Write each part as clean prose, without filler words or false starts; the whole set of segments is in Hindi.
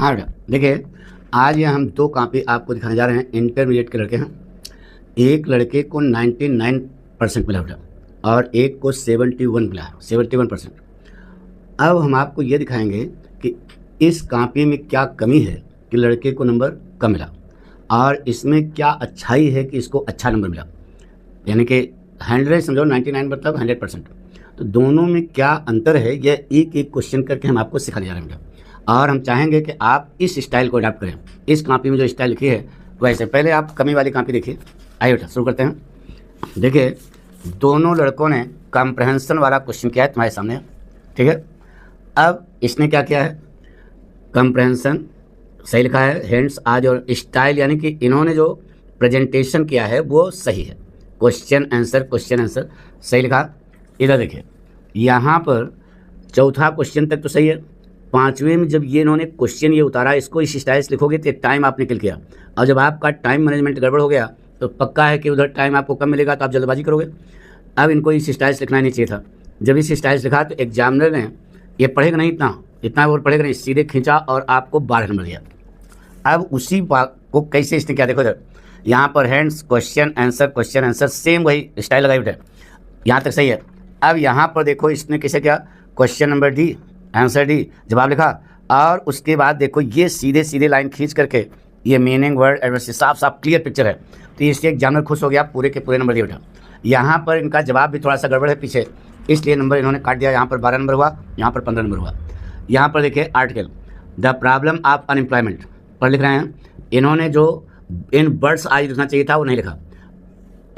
हाँ बेटा, देखिए आज ये हम 2 कॉपी आपको दिखाने जा रहे हैं। इंटरमीडिएट के लड़के हैं। एक लड़के को 99% मिला बेटा और एक को 71 मिला, 71%। अब हम आपको ये दिखाएंगे कि इस कॉपी में क्या कमी है कि लड़के को नंबर कम मिला और इसमें क्या अच्छाई है कि इसको अच्छा नंबर मिला। यानी कि 100 समझो, 99 मतलब 100%। तो दोनों में क्या अंतर है, यह एक एक क्वेश्चन करके हम आपको सिखाने जा रहे हैं बेटा। और हम चाहेंगे कि आप इस स्टाइल को अडॉप्ट करें। इस कॉपी में जो स्टाइल लिखी है वैसे पहले आप कमी वाली कॉपी देखिए। आइए बेटा शुरू करते हैं। देखिए दोनों लड़कों ने कॉम्प्रहेंशन वाला क्वेश्चन किया है तुम्हारे सामने, ठीक है। अब इसने क्या किया है, कॉम्प्रहेंशन सही लिखा है, हैंड्स आज, और स्टाइल यानी कि इन्होंने जो प्रेजेंटेशन किया है वो सही है। क्वेश्चन आंसर सही लिखा। इधर देखिए यहाँ पर चौथा क्वेश्चन तक तो सही है। 5वें में जब ये इन्होंने क्वेश्चन ये उतारा, इसको इस स्टाइल से लिखोगे तो टाइम आप निकल गया, और जब आपका टाइम मैनेजमेंट गड़बड़ हो गया तो पक्का है कि उधर टाइम आपको कम मिलेगा, तो आप जल्दबाजी करोगे। अब इनको इस स्टाइल से लिखना नहीं चाहिए था। जब इस स्टाइल से लिखा तो एग्जामिनर ने ये पढ़ेगा नहीं, इतना वो पढ़ेगा नहीं, सीधे खींचा और आपको 12 नंबर दिया। अब उसी बात को कैसे इसने क्या, देखो इधर यहाँ पर हैंड्स क्वेश्चन आंसर सेम वही स्टाइल लगाई बेटा, यहाँ तक सही है। अब यहाँ पर देखो इसने कैसे किया, question number D, answer D, जवाब लिखा, और उसके बाद देखो ये सीधे सीधे लाइन खींच करके ये मीनिंग वर्ड एडवर्स साफ साफ क्लियर पिक्चर है। तो इससे एग्जामिनर खुश हो गया, पूरे के पूरे नंबर दिए बेटा। यहाँ पर इनका जवाब भी थोड़ा सा गड़बड़ है पीछे, इसलिए नंबर इन्होंने काट दिया। यहाँ पर 12 नंबर हुआ, यहाँ पर 15 नंबर हुआ। यहाँ पर देखिए article the problem of unemployment पर लिख रहे हैं, इन्होंने जो इन बर्ड्स आई लिखना चाहिए था वो नहीं लिखा,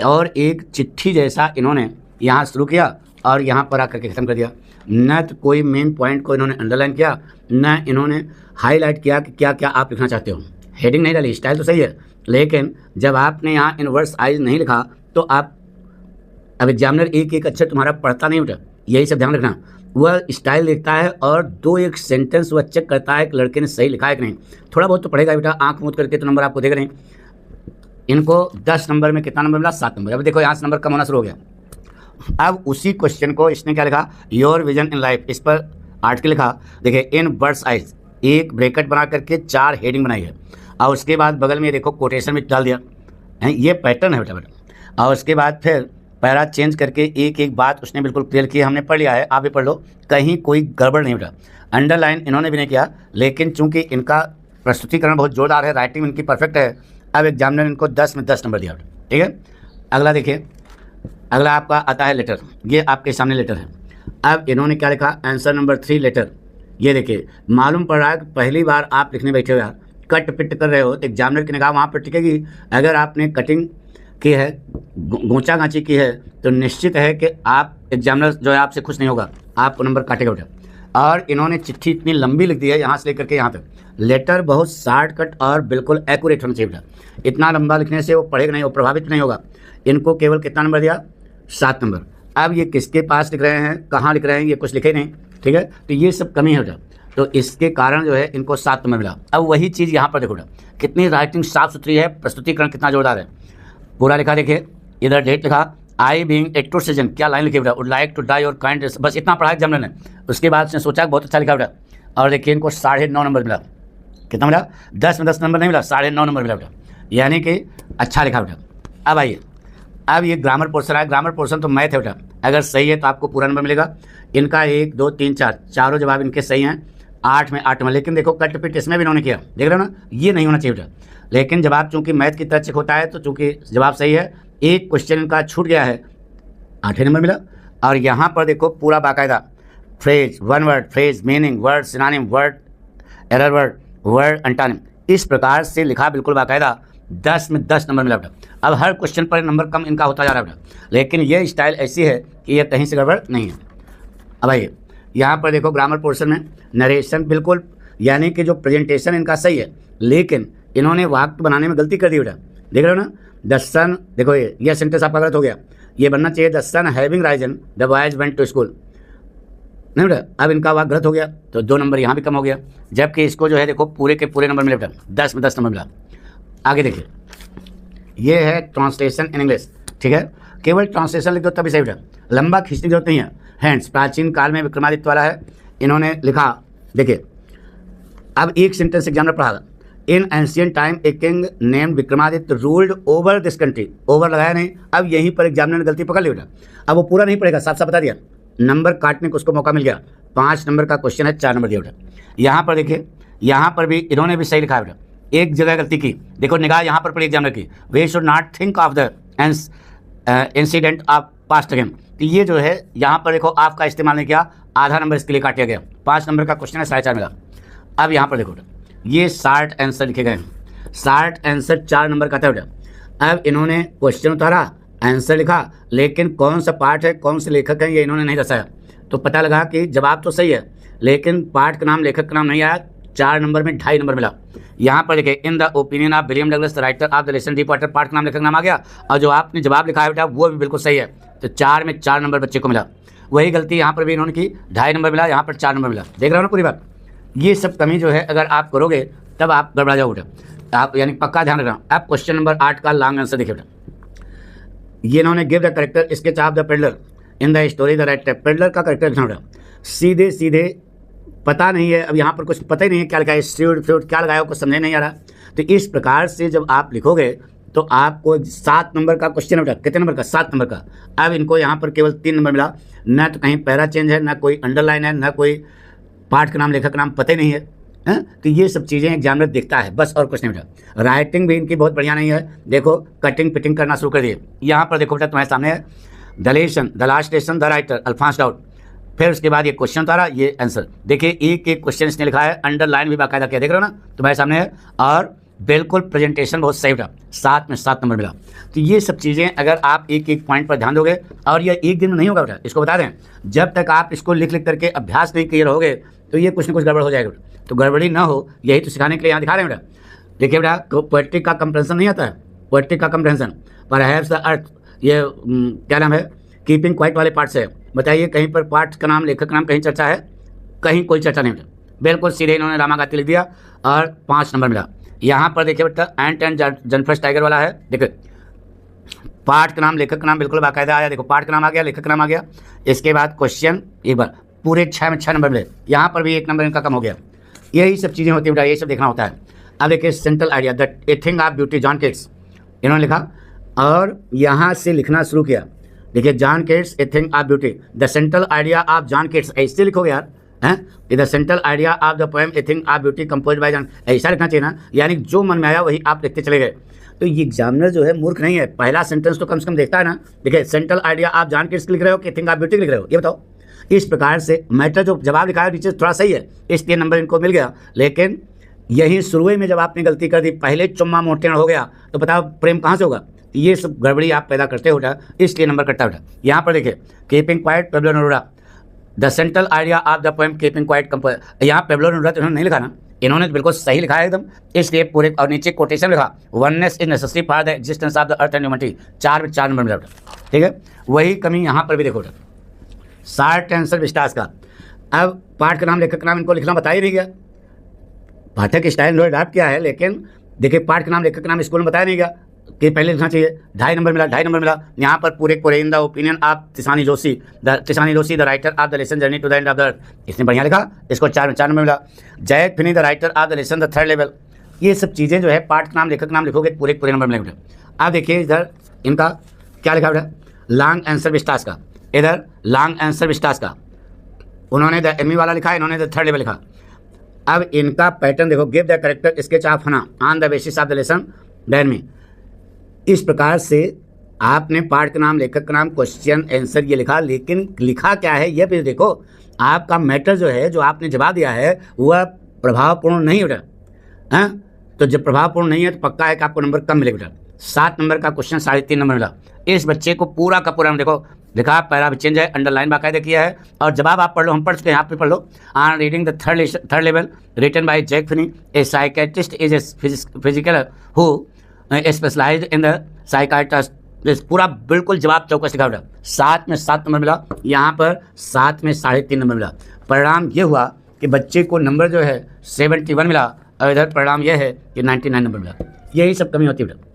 और एक चिट्ठी जैसा इन्होंने यहाँ शुरू किया और यहाँ पर आकर के ख़त्म कर दिया। न तो कोई मेन पॉइंट को इन्होंने अंडरलाइन किया, न इन्होंने हाईलाइट किया कि क्या क्या आप लिखना चाहते हो। हेडिंग नहीं डाली, स्टाइल तो सही है, लेकिन जब आपने यहाँ इनवर्स आइज नहीं लिखा तो आप, अब एग्जामिनर एक एक अक्षर तुम्हारा पढ़ता नहीं बेटा, यही सब ध्यान रखना। वह स्टाइल देखता है और 2-1 सेंटेंस वह चेक करता है कि लड़के ने सही लिखा है कि नहीं। थोड़ा बहुत तो पढ़ेगा बेटा, आँख मूंद करके तो नंबर आपको देगा नहीं। इनको 10 नंबर में कितना नंबर मिला, 7 नंबर। अब देखो यहाँ से नंबर कम होना शुरू हो गया। अब उसी क्वेश्चन को इसने क्या लिखा, योर विजन इन लाइफ, इस पर आर्टिकल लिखा। देखिए इन बर्ड्स आइज, एक ब्रैकेट बना करके 4 हेडिंग बनाई है, और उसके बाद बगल में देखो कोटेशन में डाल दिया है, ये पैटर्न है बेटा। और उसके बाद फिर पैरा चेंज करके एक एक बात उसने बिल्कुल क्लियर की, हमने पढ़ लिया है, आप भी पढ़ लो, कहीं कोई गड़बड़ नहीं बेटा। अंडरलाइन इन्होंने भी नहीं किया, लेकिन चूंकि इनका प्रस्तुतिकरण बहुत जोरदार है, राइटिंग इनकी परफेक्ट है, अब एग्जामिनर इनको 10 में 10 नंबर दिया, ठीक है। अगला देखिए, अगला आपका आता है लेटर, ये आपके सामने लेटर है। अब इन्होंने क्या लिखा, आंसर नंबर 3 लेटर। ये देखिए मालूम पड़ रहा है कि पहली बार आप लिखने बैठे हो यार, कट पिट कर रहे हो तो एग्जामिनर की निगाह वहाँ पर टिकेगी। अगर आपने कटिंग की है, गोंचा गांची की है, तो निश्चित है कि आप एग्जामिनर जो है आपसे खुश नहीं होगा, आपको नंबर काटेगा बेटा। और इन्होंने चिट्ठी इतनी लंबी लिख दी है, यहाँ से लेकर के यहाँ तक। लेटर बहुत शॉर्टकट और बिल्कुल एक्यूरेट होना चाहिए बेटा। इतना लंबा लिखने से वो पढ़ेगा नहीं, वो प्रभावित नहीं होगा। इनको केवल कितना नंबर दिया, 7 नंबर। अब ये किसके पास लिख रहे हैं, कहाँ लिख रहे हैं, ये कुछ लिखे नहीं, ठीक है। तो ये सब कमी है बेटा, तो इसके कारण जो है इनको 7 नंबर मिला। अब वही चीज़ यहाँ पर देखो बेटा, कितनी राइटिंग साफ सुथरी है, प्रस्तुतिकरण कितना जोरदार है, पूरा लिखा। देखिए इधर डेट लिखा, I being a to season, क्या लाइन लिखी बेटा, वुड लाइक टू डाई और काइंड, बस इतना पढ़ा एग्जामिनर ने। उसके बाद उसने सोचा बहुत अच्छा लिखा बेटा, और देखिए इनको 9.5 नंबर मिला। कितना मिला, 10 में 10 नंबर नहीं मिला, 9.5 नंबर मिला बेटा, यानी कि अच्छा लिखा बेटा। अब आइए, अब ये ग्रामर पोर्शन है। ग्रामर पोर्शन तो मैथ है बेटा, अगर सही है तो आपको पूरा नंबर मिलेगा। इनका 1 2 3 4 चारों जवाब इनके सही हैं, 8 में 8 नंबर। लेकिन देखो कट पिट इसमें भी इन्होंने किया, देख रहे हो ना, ये नहीं होना चाहिए बेटा। लेकिन जवाब चूंकि मैथ की तरह चेक होता है, तो चूंकि जवाब सही है, एक क्वेश्चन इनका छूट गया है, 8 नंबर मिला। और यहाँ पर देखो पूरा बाकायदा phrase, one word phrase, meaning word, synonym word, error word, word antonym, इस प्रकार से लिखा बिल्कुल बाकायदा, 10 में 10 नंबर मिला बेटा। अब हर क्वेश्चन पर नंबर कम इनका होता जा रहा है बेटा, लेकिन ये स्टाइल ऐसी है कि ये कहीं से गड़बड़ नहीं है। अब आइए यहाँ पर देखो ग्रामर पोर्शन में नरेशन बिल्कुल, यानी कि जो प्रेजेंटेशन इनका सही है, लेकिन इन्होंने वाक्य बनाने में गलती कर दी बेटा, देख रहे हो ना। द सन, देखो ये सेंटेंस आपका गलत हो गया, ये बनना चाहिए the son having risen the boys went to school, नहीं बेटा। अब इनका वाक्य गलत हो गया, तो 2 नंबर यहाँ भी कम हो गया, जबकि इसको जो है देखो पूरे के पूरे नंबर मिले बेटा, 10 में 10 नंबर मिला। आगे देखिए, ये है ट्रांसलेशन इन इंग्लिश, ठीक है। केवल ट्रांसलेशन लिख दो तभी सही बेटा, लंबा खींचने की जरूरत नहीं है। हैंड्स प्राचीन काल में विक्रमादित्य वाला है, इन्होंने लिखा, देखिए अब एक सेंटेंस एग्जामिनर पढ़ा, in ancient time a king named Vikramaditya ruled over this country. Over लगाया नहीं, अब यहीं पर एग्जामिनर ने गलती पकड़ ली बेटा। अब वो पूरा नहीं पड़ेगा, साफ साफ बता दिया, नंबर काटने को उसको मौका मिल गया। 5 नंबर का क्वेश्चन है, 4 नंबर दिया बेटा। यहाँ पर देखिए, यहाँ पर भी इन्होंने भी सही लिखा है बेटा, एक जगह गलती की। देखो निगाह यहाँ पर पड़ी एग्जामिनर की, they should not think of the incident of past again. तो ये जो है यहाँ पर देखो आपका इस्तेमाल नहीं किया, आधा नंबर इसके लिए काट गया। 5 नंबर का क्वेश्चन है, 4.5 मिला। अब यहाँ पर देखो ये 60 आंसर लिखे गए हैं, 60 आंसर 4 नंबर का था बेटा। अब इन्होंने क्वेश्चन उतारा, आंसर लिखा, लेकिन कौन सा पार्ट है, कौन से लेखक हैं, ये इन्होंने नहीं दर्शाया। तो पता लगा कि जवाब तो सही है, लेकिन पार्ट का नाम, लेखक का नाम नहीं आया। 4 नंबर में 2.5 नंबर मिला। यहाँ पर देखिए, इन the opinion of William Douglas the writer of the lesson deep water, part का नाम, लेखक नाम आ गया, और जो आपने जवाब लिखा है बेटा वो भी बिल्कुल सही है। तो 4 में 4 नंबर बच्चे को मिला। वही गलती यहाँ पर भी इन्होंने की, 2.5 नंबर मिला, यहाँ पर 4 नंबर मिला। देख रहे हो ना पूरी बात। ये सब कमी जो है अगर आप करोगे तब आप गड़बड़ा जाओगे बेटा, आप यानी पक्का ध्यान रखना। अब क्वेश्चन नंबर 8 का लॉन्ग आंसर देखिए बेटा। ये इन्होंने give the character sketch of the peddler in the story the writer. Peddler का करेक्टर लिखना बेटा, सीधे सीधे पता नहीं है, अब यहाँ पर कुछ पता ही नहीं है क्या लिखा है, स्ट्रीट फ्रूट क्या लगाया हो, कुछ समझ नहीं आ रहा। तो इस प्रकार से जब आप लिखोगे तो आपको 7 नंबर का क्वेश्चन बेटा, कितने नंबर का, 7 नंबर का। अब इनको यहाँ पर केवल 3 नंबर मिला, ना तो कहीं पैरा चेंज है, ना कोई अंडरलाइन है, ना कोई पाठ का नाम, लेखक का नाम पता ही नहीं है, हैं? तो ये सब चीज़ें एग्जामिनर देखता है, बस और कुछ नहीं बेटा। राइटिंग भी इनकी बहुत बढ़िया नहीं है, देखो कटिंग पिटिंग करना शुरू कर दिए। यहाँ पर देखो बेटा तुम्हारे सामने है the lesson, the last lesson, the writer, Alphonse doubt. फिर उसके बाद ये क्वेश्चन उतारा, ये आंसर। देखिए एक एक क्वेश्चन इसने लिखा है, अंडरलाइन भी बाकायदा किया, देख रहे हो ना तुम्हारे सामने है, और बिल्कुल प्रेजेंटेशन बहुत सही बेटा। 7 में 7 नंबर मिला। तो ये सब चीज़ें अगर आप एक एक पॉइंट पर ध्यान दोगे, और ये एक दिन में नहीं होगा बेटा, इसको बता दें, जब तक आप इसको लिख लिख करके अभ्यास नहीं क्लियर होगे तो ये कुछ ना कुछ गड़बड़ हो जाएगा बेटा। तो गड़बड़ी ना हो यही तो सिखाने के लिए यहाँ दिखा रहे हैं बेटा। देखिए बेटा, पोएट्री का कंप्रेंशन नहीं आता है, पोएट्री का कंप्रेंशन, परहैप्स द अर्थ, ये क्या नाम है, कीपिंग क्वाइट वाले पार्ट से। बताइए कहीं पर पाठ का नाम, लेखक का नाम कहीं चर्चा है, कहीं कोई चर्चा नहीं बेटा, बिल्कुल सीधे इन्होंने रामागाती लिख दिया और 5 नंबर मिला। यहाँ पर देखिए बेटा, एंट एंड जनफर्स्ट टाइगर वाला है, देखिए पाठ का नाम, लेखक का नाम बिल्कुल बाकायदा आया, देखो पाठ का नाम आ गया, लेखक का नाम आ गया। इसके बाद क्वेश्चन एक बार पूरे 6 में 6 नंबर मिले, यहाँ पर भी 1 नंबर इनका कम हो गया। यही सब चीज़ें होती है बेटा, ये सब देखना होता है। अब देखिए central idea, the a thing of beauty, John Keats इन्होंने लिखा, और यहाँ से लिखना शुरू किया। देखिए John Keats, a thing of beauty, the central idea of John Keats, ऐसे लिखोगे यार, हैं, the central idea of the poem a thing of beauty compose by John, ऐसा लिखना चाहिए ना, यानी जो मन में आया वही आप लिखते चले गए। तो ये एग्जामिनर जो है मूर्ख नहीं है, पहला सेंटेंस तो कम से कम देखता है ना। देखिए सेंट्रल आइडिया आप जॉन केट्स लिख रहे हो कि थिंग ऑफ ब्यूटी लिख रहे हो, ये बताओ। इस प्रकार से मैटर जो जवाब लिखा है नीचे थोड़ा सही है, इसलिए नंबर इनको मिल गया। लेकिन यही शुरू में जब आपने गलती कर दी, पहले चुम्मा मोटेण हो गया, तो बताओ प्रेम कहाँ से होगा। ये सब गड़बड़ी आप पैदा करते हो बेटा, इसलिए नंबर कटता बेटा। यहाँ पर देखिए keeping quiet, Pablo Neruda, the central idea of the poem keeping quiet compose, यहाँ पेब्लो नेरुदा तो इन्होंने नहीं लिखा ना, इन्होंने बिल्कुल सही लिखा है एकदम, इसलिए पूरे, और नीचे कोटेशन लिखा, oneness is necessary for the existence of the earth and humanity, 4 में 4 नंबर मिला बेटा, ठीक है। वही कमी यहाँ पर भी देखो बेटा, 60 आंसर विस्टास का। अब पाठ का नाम, लेखक का नाम इनको लिखना बताया नहीं गया, पाठक स्टाइल इन्होंने अडॉप्ट किया है, लेकिन देखिए पाठ का नाम, लेखक का नाम स्कूल में बताया नहीं गया कि पहले लिखना चाहिए। 2.5 नंबर मिला, 2.5 नंबर मिला। यहाँ पर पूरे पूरे in the opinion of Tishani Joshi, the writer of the lesson journey to the end of the earth, इसने बढ़िया लिखा, इसको 4 में 4 नंबर मिला। Jack Finney, the writer of the lesson the third level, ये सब चीज़ें जो है पाठ का नाम, लेखक का नाम लिखोगे पूरे पूरे नंबर मिलेंगे। अब देखिए इधर इनका क्या लिखा बेटा, लॉन्ग आंसर विस्टास का, इधर लॉन्ग आंसर विस्टास का, उन्होंने द एमी वाला लिखा, इन्होंने द थर्ड लेवल लिखा। अब इनका पैटर्न देखो, give the character sketch of Hana on the basis of the lesson डेन में। इस प्रकार से आपने पाठ का नाम, लेखक का नाम, क्वेश्चन आंसर ये लिखा, लेकिन लिखा क्या है ये भी देखो। आपका मैटर जो है, जो आपने जवाब दिया है वह प्रभावपूर्ण नहीं बेटा, हैं, तो जब प्रभावपूर्ण नहीं है तो पक्का है कि आपको नंबर कम मिलेगा बेटा। 7 नंबर का क्वेश्चन 3.5 नंबर मिला। इस बच्चे को पूरा का पूरा देखो लिखा, पैरा भी चेंज है, अंडरलाइन बाकायदा किया है, और जवाब आप पढ़ लो, हम पढ़ चुके हैं, आप भी पढ़ लो। On reading the third level written by Jack Finney, a psychiatrist is a physical who specialized in the psychiatrist, पूरा बिल्कुल जवाब चौकस लिखा बेटा। 7 में 7 नंबर मिला, यहाँ पर 7 में 3.5 नंबर मिला। परिणाम ये हुआ कि बच्चे को नंबर जो है 71 मिला, और इधर परिणाम यह है कि 99 नंबर मिला। यही सब कमी होती है बेटा।